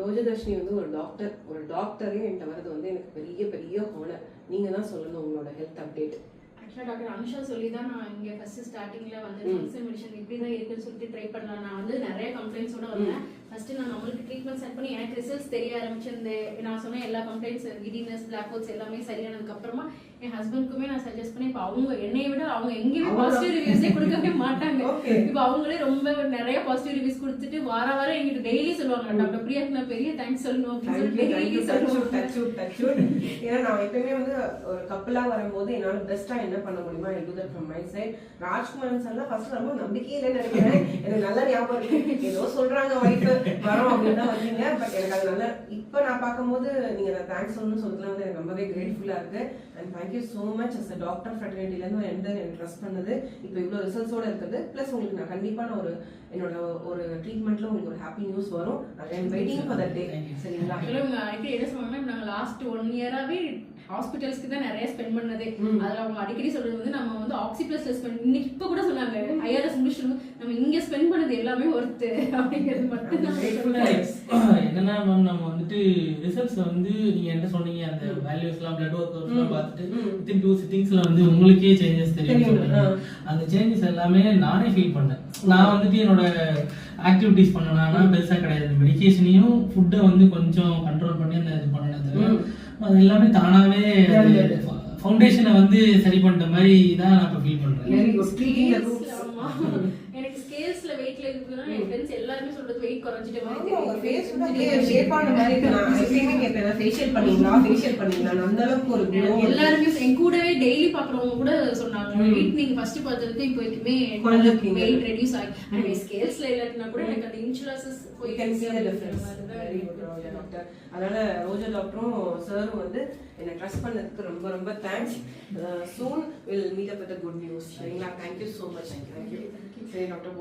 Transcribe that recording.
ரோஜதர்ஷினி வந்து ஒரு டாக்டரே என்கிட்ட வரது வந்து எனக்கு பெரிய பெரிய ஹானர். நீங்க தான் சொல்லணும் உங்களோட ஹெல்த் அப்டேட். ஆக்சுவலாக டாக்டர் அனுஷா சொல்லி தான் நான் இங்கே ஃபர்ஸ்ட் ஸ்டார்டிங்கில் வந்து ஃபங்க்ஷன் மெடிசன் இப்படி தான் இருக்குன்னு சொல்லிட்டு ட்ரை பண்ணலாம். நான் வந்து நிறைய கம்ப்ளைண்ட்ஸோட வந்தேன். ஃபர்ஸ்ட் நான் நம்மளுக்கு ட்ரீட்மெண்ட் ஸ்டார்ட் பண்ணி எனக்கு ரிசல்ட்ஸ் தெரிய ஆரம்பிச்சு நான் சொன்ன எல்லா கம்ப்ளைண்ட்ஸ் கிடினஸ் பிளாக் ஹோல்ஸ் எல்லாமே சரியானதுக்கு அப்புறமா என் ஹஸ்பண்டுக்குமே நான் சஜஸ்ட் பண்ணி இப்போ அவங்க என்னை விட அவங்க எங்கேயுமே பாசிட்டிவ் ரிவ்யூஸே கொடுக்கவே மாட்டாங்க. இப்போ அவங்களே ரொம்ப நிறைய பாசிட்டிவ் ரிவ்யூஸ் கொடுத்துட்டு வாரம் எங்கிட்ட டெய்லி சொல்லுவாங்க டாக்டர் பிரியாக்கு நான் பெரிய தேங்க்ஸ் சொல்லணும் அப்படின்னு சொல்லி. ஏன்னா நான் எப்பயுமே வந்து ஒரு கப்பலா வரும்போது என்னால பெஸ்டா என்ன பண்ண முடியுமா I do that from my side. Rajkumar சார்லாம் ஃபர்ஸ்ட் ரொம்ப நம்பிக்கையே இல்லைன்னு நினைக்கிறேன். எனக்கு நல்லா ஞாபகம் இருக்கு, ஏதோ சொல்றாங்க வைஃப் வரோம் அப்படின்னு தான் வந்தீங்க. பட் எனக்கு அது நல்லா இப்போ நான் பார்க்கும்போது நீங்க தேங்க்ஸ் சொல்லணும்னு சொல்றதுல வந்து எனக்கு ரொம்பவே கிரேட்ஃபுல்லா இருக்கு. And thank you so much. As a doctor ஃப்ரெட்டர்னிட்டிலேருந்து எனக்கு ட்ரஸ்ட் பண்ணது இப்போ இவ்வளோ ரிசல்ட்ஸோட இருக்குது. ப்ளஸ் உங்களுக்கு நான் கண்டிப்பாக நான் என்னோட ஒரு ட்ரீட்மெண்ட்ல உங்களுக்கு ஒரு ஹாப்பி நியூஸ் வரும். I am waiting for that day. சரிங்களா? இவங்க அடிக்கடி என்ன சொல்றாங்கன்னா நாங்கள் லாஸ்ட் 1 இயராவே ஹாஸ்பிட்டல்ஸ்க்கு தான் நிறைய ஸ்பெண்ட் பண்ணது. அதில் அவங்க அடிக்கடி சொல்றது வந்து நம்ம வந்து ஆக்சிபிளஸ்ல ஸ்பெண்ட் இன்னைக்கு இப்போ கூட சொன்னாங்க ஐஆர்எஸ் முடிச்சு நம்ம இங்க ஸ்பெண்ட் பண்ணது எல்லாமே ஒர்த்து அப்படிங்கிறது மட்டும் என்னன்னா மேம் நம்ம வந்துட்டு ரிசல்ட்ஸ் வந்து நீங்க என்ன சொன்னீங்க அந்த வேல்யூஸ்லாம் பிளட் ஒர்க் பார்த்துட்டு வித்தின் 2 சிட்டிங்ஸ்ல வந்து உங்களுக்கே சேஞ்சஸ் தெரியும். அந்த சேஞ்சஸ் எல்லாமே நானே ஃபீல் பண்ணேன். நான் வந்துட்டு என்னோட ஆக்டிவிட்டிஸ் பண்ணனா பெருசா கிடையாது. மெடிகேஷனையும் ஃபுட்டை வந்து கொஞ்சம் கண்ட்ரோல் பண்ணி அந்த இது பண்ணது அது எல்லாமே தானாவே ஃபவுண்டேஷனை வந்து சரி பண்ற மாதிரி தான் நான் இப்போ ஃபீல் பண்றேன். எனக்கு ஸ்கேல்ஸ்ல வெயிட்ல இருக்குன்னா என் ஃப்ரெண்ட்ஸ் எல்லாரும் சொல்றது வெயிட் குறஞ்சிட்ட மாதிரி உங்க ஃபேஸ் வந்து ஷேப்பான மாதிரி இருக்கு. நான் எப்பவுமே கேட்பேன் ஃபேஷியல் பண்ணீங்களா அந்த அளவுக்கு ஒரு க்ளோ. எல்லாரும் என் கூடவே டெய்லி பாக்குறவங்க கூட சொன்னாங்க வெயிட் நீங்க ஃபர்ஸ்ட் பார்த்ததுக்கு இப்போ வரைக்குமே வெயிட் ரெடியூஸ் ஆகி அண்ட் ஸ்கேல்ஸ்ல இல்லனா கூட எனக்கு அந்த இன்சுலாசஸ் we can see the difference. Very good Roja doctor. அதனால ரோஜா டாக்டரும் சாரும் வந்து என்ன ட்ரஸ்ட் பண்ணதுக்கு ரொம்ப ரொம்ப thanks. soon we'll meet up with a good news. சரிங்களா? thank you so much. thank you. சரி டாக்டர்.